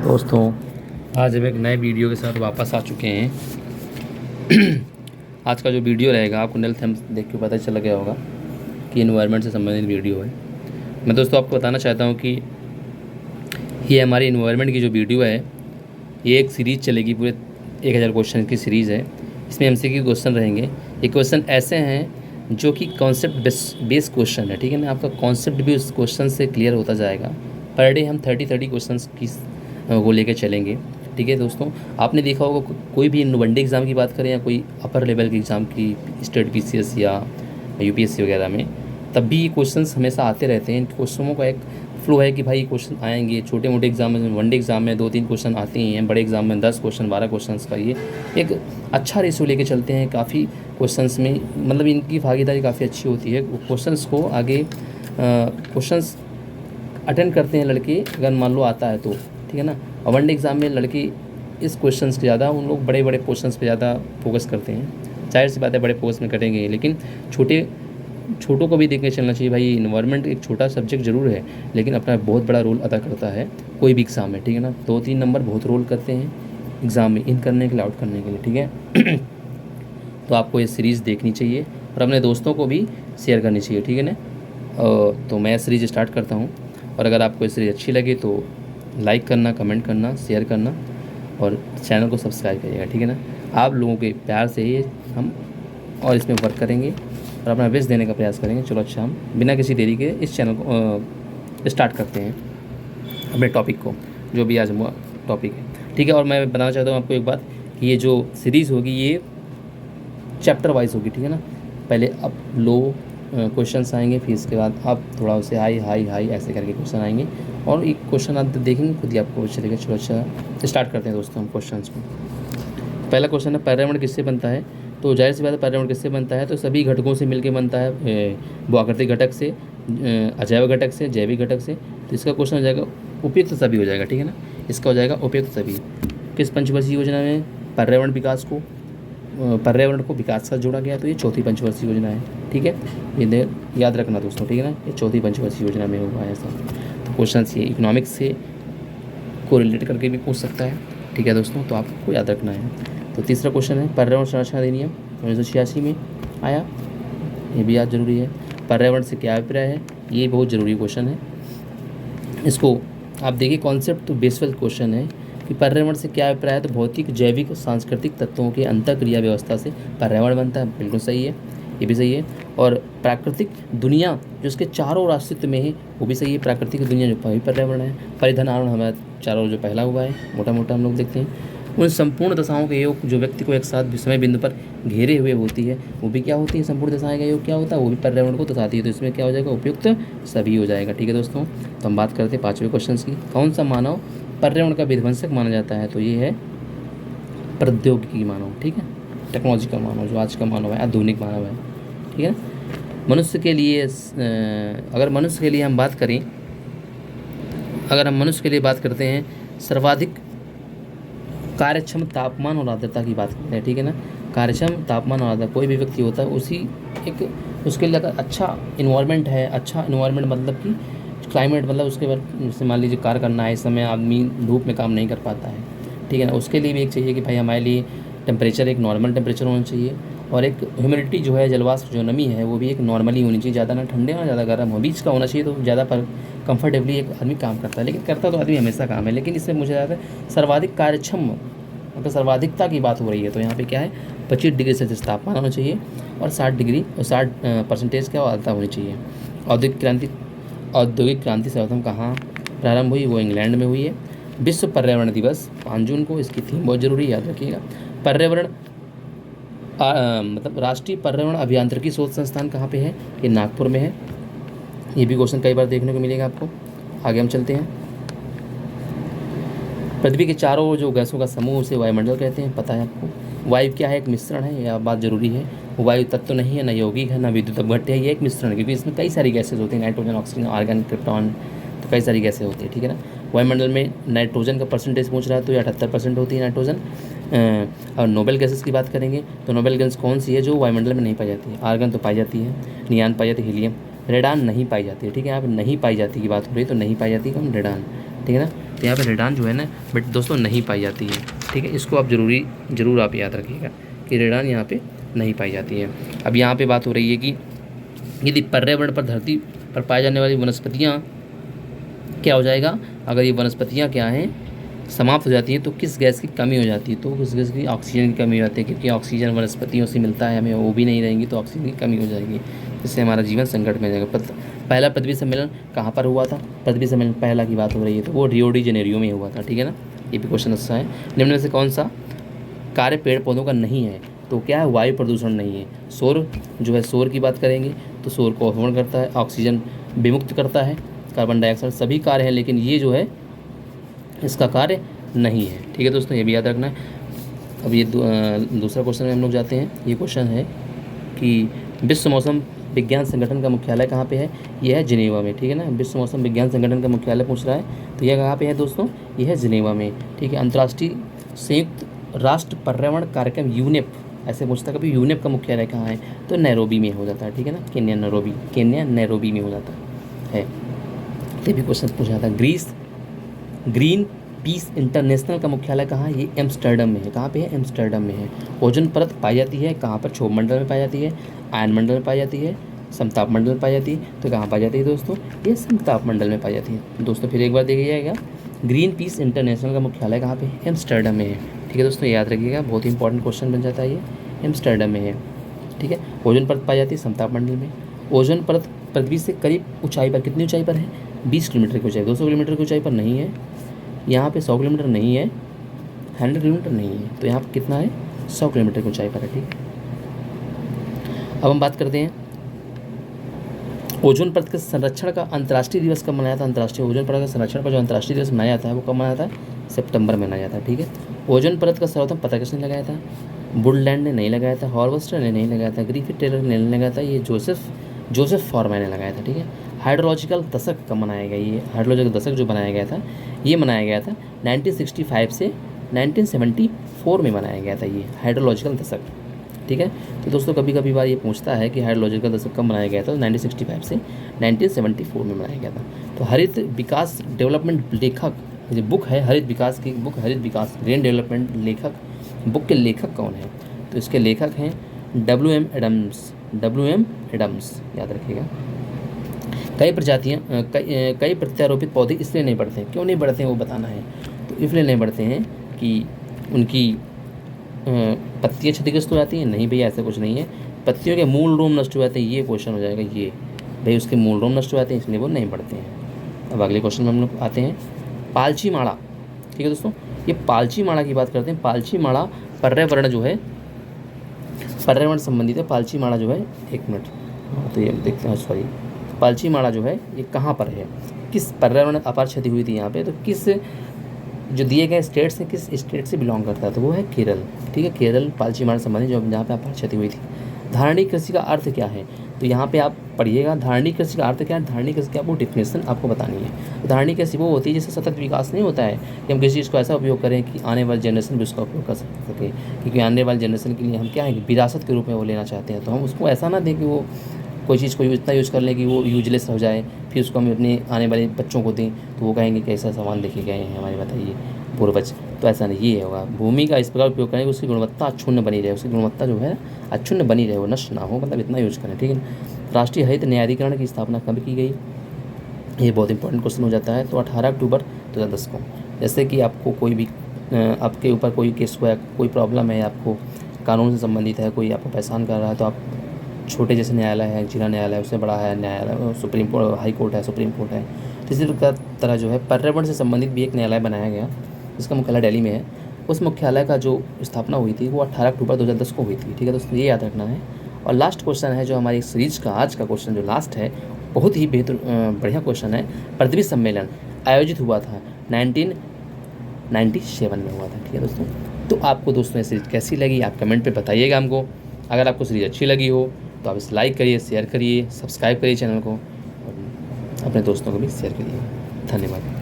दोस्तों, आज हम एक नए वीडियो के साथ वापस आ चुके हैं। आज का जो वीडियो रहेगा आपको नेल थंब देख के पता चला गया होगा कि इन्वायरमेंट से संबंधित वीडियो है। मैं दोस्तों आपको बताना चाहता हूँ कि ये हमारी इन्वायरमेंट की जो वीडियो है ये एक सीरीज़ चलेगी, पूरे 1000 क्वेश्चन की सीरीज़ है। इसमें MCQ क्वेश्चन रहेंगे। ये क्वेश्चन ऐसे हैं जो कि कॉन्सेप्ट बेस्ड क्वेश्चन है, ठीक है ना। आपका कॉन्सेप्ट भी उस क्वेश्चन से क्लियर होता जाएगा। पर डे हम 30 क्वेश्चन की वो लेके चलेंगे, ठीक है दोस्तों। आपने देखा होगा कोई भी वनडे एग्ज़ाम की बात करें या कोई अपर लेवल की एग्ज़ाम की, स्टेट PCS या UPSC वगैरह में, तब भी ये क्वेश्चंस हमेशा आते रहते हैं। इन क्वेश्चनों का एक फ्लो है कि भाई क्वेश्चन आएंगे। छोटे मोटे एग्जाम में, वनडे एग्ज़ाम में 2-3 क्वेश्चन आते ही हैं, बड़े एग्जाम में 10 क्वेश्चन 12 क्वेश्चन का ये एक अच्छा रेशियो लेके चलते हैं। काफ़ी क्वेश्चंस में मतलब इनकी भागीदारी काफ़ी अच्छी होती है। क्वेश्चंस को आगे क्वेश्चंस अटेंड करते हैं लड़के, अगर मान लो आता है तो, ठीक है ना। और वनडे एग्ज़ाम में लड़के इस क्वेश्चंस के ज़्यादा, उन लोग बड़े बड़े क्वेश्चंस पे ज़्यादा फोकस करते हैं। जाहिर सी बात है बड़े फोकस में करेंगे, लेकिन छोटों को भी देख के चलना चाहिए। भाई इन्वायरमेंट एक छोटा सब्जेक्ट ज़रूर है, लेकिन अपना बहुत बड़ा रोल अदा करता है कोई भी एग्ज़ाम में, ठीक है ना। 2-3 नंबर बहुत रोल करते हैं एग्ज़ाम में, इन करने के लिए, आउट करने के लिए, ठीक है। तो आपको ये सीरीज़ देखनी चाहिए और अपने दोस्तों को भी शेयर करनी चाहिए, ठीक है ना। तो मैं सीरीज़ स्टार्ट करता हूँ, और अगर आपको ये सीरीज़ अच्छी लगे तो लाइक करना, कमेंट करना, शेयर करना और चैनल को सब्सक्राइब करिएगा, ठीक है ना। आप लोगों के प्यार से ही हम और इसमें वर्क करेंगे और अपना बेस्ट देने का प्रयास करेंगे। चलो अच्छा, हम बिना किसी देरी के इस चैनल को स्टार्ट करते हैं, अपने टॉपिक को, जो भी आज टॉपिक है, ठीक है। और मैं बताना चाहता हूँ आपको एक बात कि ये जो सीरीज़ होगी ये चैप्टर वाइज होगी, ठीक है ना। पहले अप लो क्वेश्चंस आएंगे, फिर इसके बाद आप थोड़ा उसे हाई हाई हाई ऐसे करके क्वेश्चन आएंगे, और एक क्वेश्चन आप देखेंगे खुद ही आपको चलेगा। चलो अच्छा, स्टार्ट करते हैं दोस्तों हम क्वेश्चंस को। पहला क्वेश्चन है, पर्यावरण किससे बनता है। तो जाहिर सी बात है, पर्यावरण किससे बनता है, तो सभी घटकों से मिलकर बनता है। भूआकृतिक घटक से, अजैव घटक से, जैविक घटक से। तो इसका क्वेश्चन हो जाएगा उपयुक्त सभी हो जाएगा, ठीक है ना। इसका हो जाएगा उपयुक्त सभी। किस पंचवर्षीय योजना में पर्यावरण को विकास का जोड़ा गया, तो ये चौथी पंचवर्षीय योजना है, ठीक है। ये याद रखना दोस्तों, ठीक है ना। ये चौथी पंचवर्षीय योजना में हुआ है ऐसा। तो क्वेश्चन ये इकोनॉमिक्स से को रिलेट करके भी पूछ सकता है, ठीक है दोस्तों, तो आपको याद रखना है। तो तीसरा क्वेश्चन है, पर्यावरण संरक्षण अधिनियम 1986 में आया, ये भी याद जरूरी है। पर्यावरण से क्या अभिप्राय है, ये बहुत ज़रूरी क्वेश्चन है। इसको आप देखिए, कॉन्सेप्ट तो बेसिक क्वेश्चन है कि पर्यावरण से क्या अभिप्राय है, तो भौतिक, जैविक, सांस्कृतिक तत्वों के अंतःक्रिया व्यवस्था से पर्यावरण बनता है, बिल्कुल सही है, ये भी सही है। और प्राकृतिक दुनिया जो उसके चारों ओर अस्तित्व में है, वो भी सही है। प्राकृतिक दुनिया जो पर्यावरण है। परिधन आवरण हमारे चारों ओर जो पहला हुआ है, मोटा मोटा हम लोग देखते हैं। उन संपूर्ण दशाओं के योग जो व्यक्ति को एक साथ समय बिंदु पर घेरे हुए होती है, वो भी क्या होती है, संपूर्ण दशाएं का योग क्या होता है, वो भी पर्यावरण को दर्शाती है। तो इसमें क्या हो जाएगा, उपयुक्त सभी हो जाएगा, ठीक है दोस्तों। तो हम बात करते हैं 5वें क्वेश्चन की। कौन सा मानव पर्यावरण का विध्वंसक माना जाता है, तो ये है प्रौद्योगिकी मानव, ठीक है। टेक्नोलॉजिकल मानव, जो आज का मानव है, आधुनिक मानव है, ठीक है। मनुष्य के लिए अगर मनुष्य के लिए हम बात करें, अगर हम मनुष्य के लिए बात करते हैं, सर्वाधिक कार्यक्षम तापमान और आर्द्रता की बात करते हैं, ठीक है ना। कार्यक्षम तापमान और आर्द्रता, कोई भी व्यक्ति होता है उसी एक उसके लिए अगर अच्छा इन्वायरमेंट है, अच्छा इन्वायरमेंट मतलब कि क्लाइमेट, मतलब उसके बाद जैसे मान लीजिए कार्य करना है, इस समय आदमी धूप में काम नहीं कर पाता है, ठीक है ना। उसके लिए भी एक चाहिए कि भाई हमारे लिए टेम्परेचर एक नॉर्मल टेम्परेचर होना चाहिए, और एक ह्यूमिडिटी जो है, जलवाष्प जो नमी है, वो भी एक नॉर्मली होनी चाहिए। ज़्यादा ना ठंडे ना ज़्यादा गर्म हो, बीच का होना चाहिए, तो ज़्यादा पर कंफर्टेबली एक आदमी काम करता है। लेकिन करता तो आदमी हमेशा काम है, लेकिन इसमें मुझे ज़्यादा सर्वाधिक कार्यक्षम, मतलब सर्वाधिकता की बात हो रही है। तो यहाँ पे क्या है, 25 डिग्री सेल्सियस तापमान होना चाहिए, और 60% क्या आर्द्रता होनी चाहिए। औद्योगिक क्रांति सर्वप्रथम कहाँ प्रारंभ हुई, वो इंग्लैंड में हुई है। विश्व पर्यावरण दिवस 5 जून को, इसकी थीम बहुत जरूरी, याद रखिएगा। पर्यावरण मतलब राष्ट्रीय पर्यावरण अभियांत्रिकी शोध संस्थान कहाँ पे है, ये नागपुर में है। ये भी क्वेश्चन कई बार देखने को मिलेगा आपको। आगे हम चलते हैं। पृथ्वी के चारों ओर जो गैसों का समूह, उसे वायुमंडल कहते हैं, पता है आपको। वायु क्या है, एक मिश्रण है, यह बात जरूरी है। वायु तत्व नहीं है, न यौगिक है, न विद्युत अपघट्य है, ये एक मिश्रण है, क्योंकि इसमें कई सारी गैसेज होती हैं, नाइट्रोजन, ऑक्सीजन, आर्गन, क्रिप्टॉन, तो कई सारी गैसें होती है, ठीक है ना। वायुमंडल में नाइट्रोजन का परसेंटेज पूछ रहा है, तो ये 78% होती है नाइट्रोजन। और नोबेल गैसेस की बात करेंगे, तो नोबेल गैस कौन सी है जो वायुमंडल में नहीं पाई जाती है। आर्गन तो पाई जाती है, नियान पाई जाती है, हीलियम, रेडान नहीं पाई जाती है, ठीक है। यहाँ पर नहीं पाई जाती की बात हो रही है, तो नहीं पाई जाती कौन, रेडान, ठीक है ना। तो यहाँ पे रेडान जो है ना बट दोस्तों नहीं पाई जाती है, ठीक है। इसको आप ज़रूर आप याद रखिएगा कि रेडान यहाँ पे नहीं पाई जाती है। अब यहाँ पे बात हो रही है कि यदि पर्यावरण पर धरती पर पाई जाने वाली वनस्पतियाँ क्या हो जाएगा, अगर ये वनस्पतियाँ क्या हैं समाप्त हो जाती हैं तो किस गैस की कमी हो जाती है, तो किस गैस की, ऑक्सीजन की कमी हो जाती है, क्योंकि ऑक्सीजन वनस्पतियों से मिलता है हमें, वो भी नहीं रहेंगी तो ऑक्सीजन की कमी हो जाएगी, जिससे हमारा जीवन संकट में जाएगा। पहला पृथ्वी सम्मेलन कहाँ पर हुआ था, पृथ्वी सम्मेलन पहला की बात हो रही है तो वो रियो डी जेनेरियो में हुआ था, ठीक है ना। ये भी क्वेश्चन अच्छा है। निम्न में से कौन सा कार्य पेड़ पौधों का नहीं है, तो क्या है, वायु प्रदूषण नहीं है। सौर जो है, सौर की बात करेंगे तो सौर को अवशोषण करता है, ऑक्सीजन विमुक्त करता है, कार्बन डाइऑक्साइड, सभी कार्य हैं, लेकिन ये जो है इसका कार्य नहीं है, ठीक है दोस्तों, ये भी याद रखना है। अब ये दूसरा क्वेश्चन में हम लोग जाते हैं। ये क्वेश्चन है कि विश्व मौसम विज्ञान संगठन का मुख्यालय कहाँ पे है, यह है जिनेवा में, ठीक है ना। विश्व मौसम विज्ञान संगठन का मुख्यालय पूछ रहा है तो यह कहाँ पे है दोस्तों, यह है जिनेवा में, ठीक है। अंतर्राष्ट्रीय संयुक्त राष्ट्र पर्यावरण कार्यक्रम यूनेप, ऐसे पूछता है कभी, यूनेप का मुख्यालय कहाँ है, तो नैरोबी में हो जाता है, ठीक है ना। केन्या नैरोबी में हो जाता है। ये भी क्वेश्चन पूछा था। ग्रीन पीस इंटरनेशनल का मुख्यालय कहाँ है, ये एम्स्टर्डम में है। कहाँ पे है, एम्स्टर्डम में है। ओजोन परत पाई जाती है कहाँ पर, क्षोभ मंडल में पाई जाती है, आयन मंडल में पाई जाती है, समताप मंडल में पाई जाती है। तो कहाँ पाई जाती है दोस्तों, ये समताप मंडल में पाई जाती है। दोस्तों फिर एक बार देखिएगा, ग्रीन पीस इंटरनेशनल का मुख्यालय कहाँ पे है, एम्स्टर्डम में है, ठीक है दोस्तों, याद रखिएगा, बहुत ही इंपॉर्टेंट क्वेश्चन बन जाता है ये, एम्स्टर्डम में है, ठीक है। ओजोन परत पाई जाती है समताप मंडल में। ओजोन परत पृथ्वी से करीब ऊंचाई पर, कितनी ऊंचाई पर है, 20 किलोमीटर की ऊंचाई, 200 किलोमीटर की ऊंचाई पर नहीं है। यहाँ पे 100 किलोमीटर नहीं है, 100 किलोमीटर नहीं है, तो यहाँ पर कितना है, 100 किलोमीटर की ऊंचाई पर है, ठीक है। अब हम बात करते हैं ओजोन परत के संरक्षण का अंतर्राष्ट्रीय दिवस कब मनाया था। अंतर्राष्ट्रीय ओजोन परत के संरक्षण का जो अंतर्राष्ट्रीय दिवस मनाया जाता है वो कब मनाया जाता है, सितंबर में मनाया जाता है, ठीक है। ओजोन परत का सर्वप्रथम पता किसने लगाया था, वुडलैंड ने नहीं लगाया था, हॉर्वेस्टर ने नहीं लगाया था, ग्रिफिथ टेलर ने नहीं लगाया था, ये जोसेफ फॉरमैन ने लगाया था, ठीक है। हाइड्रोलॉजिकल दशक कब मनाया गया, ये हाइड्रोलॉजिकल दशक जो बनाया गया था ये मनाया गया था 1965 से 1974 में मनाया गया था, ये हाइड्रोलॉजिकल दशक, ठीक है। तो दोस्तों कभी कभी बार ये पूछता है कि हाइड्रोलॉजिकल दशक कब मनाया गया था, तो 1965 से 1974 में मनाया गया था। तो हरित विकास डेवलपमेंट लेखक, जो बुक है हरित विकास की बुक, हरित विकास ग्रीन डेवलपमेंट लेखक, बुक के लेखक कौन है, तो इसके लेखक हैं WM एडम्स, याद रखिएगा। कई प्रत्यारोपित पौधे इसलिए नहीं बढ़ते हैं, क्यों नहीं बढ़ते हैं वो बताना है। तो इसलिए नहीं बढ़ते हैं कि उनकी पत्तियाँ क्षतिग्रस्त हो जाती हैं, नहीं भैया ऐसा कुछ नहीं है। पत्तियों के मूल रोम नष्ट हो जाते हैं, ये क्वेश्चन हो जाएगा, ये भाई उसके मूल रोम नष्ट हो जाते हैं इसलिए वो नहीं बढ़ते हैं। अब अगले क्वेश्चन में हम लोग आते हैं, पालची माड़ा, ठीक है दोस्तों, ये पालची माड़ा की बात करते हैं। पालची माड़ा पर्यावरण जो है, पर्यावरण संबंधित है। पालची माड़ा जो है, एक मिनट, तो ये देखते हैं, सॉरी, पालची माड़ा जो है ये कहाँ पर है, किस पर्यावरण अपार क्षति हुई थी यहाँ पे, तो किस जो दिए गए स्टेट से, किस स्टेट से बिलोंग करता है, तो वो है केरल, ठीक है। केरल पालची माड़ा संबंधित जो जहाँ पे अपार क्षति हुई थी। धारणी कृषि का अर्थ क्या है, तो यहाँ पे आप पढ़िएगा, धारणी कृषि का अर्थ क्या है, धारणी कृषि की आपको डिफिनेशन आपको बतानी है। तो धारणी कृषि वो होती है जिससे सतत विकास नहीं होता है, कि हम किसी चीज़ को ऐसा उपयोग करें कि आने वाली जनरेशन भी उसका उपयोग कर सके, क्योंकि आने वाली जनरेशन के लिए हम क्या है कि विरासत के रूप में वो लेना चाहते हैं। तो हम उसको ऐसा ना दें कि वो कोई चीज़ को इतना यूज़ कर लें कि वो यूजलेस हो जाए, फिर उसको हम अपने आने वाले बच्चों को दें तो वो कहेंगे कि ऐसा सामान लेके गए हैं हमारे, बताइए पूर्वज, तो ऐसा नहीं, ये होगा। भूमि का इस प्रकार उपयोग करें कि उसकी गुणवत्ता अक्षुण्ण बनी रहे, उसकी गुणवत्ता जो है अक्षुण्ण बनी रहे, वो नष्ट ना हो, मतलब इतना यूज करें, ठीक है। राष्ट्रीय हरित न्यायाधिकरण की स्थापना कब की गई, ये बहुत इंपॉर्टेंट क्वेश्चन हो जाता है। तो 18 अक्टूबर 2010 को। जैसे कि आपको कोई भी आपके ऊपर कोई केस हुआ है, कोई प्रॉब्लम है, आपको कानून से संबंधित है, कोई आपको परेशान कर रहा है, तो आप छोटे जैसे न्यायालय है, जिला न्यायालय, उससे बड़ा है न्यायालय, सुप्रीम कोर्ट, हाई कोर्ट है, सुप्रीम कोर्ट है, तो इसी तरह जो है पर्यावरण से संबंधित भी एक न्यायालय बनाया गया, जिसका मुख्यालय दिल्ली में है। उस मुख्यालय का जो स्थापना हुई थी वो 18 अक्टूबर 2010 को हुई थी, ठीक है दोस्तों, ये याद रखना है। और लास्ट क्वेश्चन है जो हमारी सीरीज का आज का क्वेश्चन जो लास्ट है, बहुत ही बेहतर बढ़िया क्वेश्चन है। पृथ्वी सम्मेलन आयोजित हुआ था 1997 में हुआ था, ठीक है दोस्तों। तो आपको दोस्तों ये सीरीज कैसी लगी आप कमेंट पे बताइएगा हमको। अगर आपको सीरीज अच्छी लगी हो तो आप इसे लाइक करिए, शेयर करिए, सब्सक्राइब करिए चैनल को, और अपने दोस्तों को भी शेयर करिए। धन्यवाद।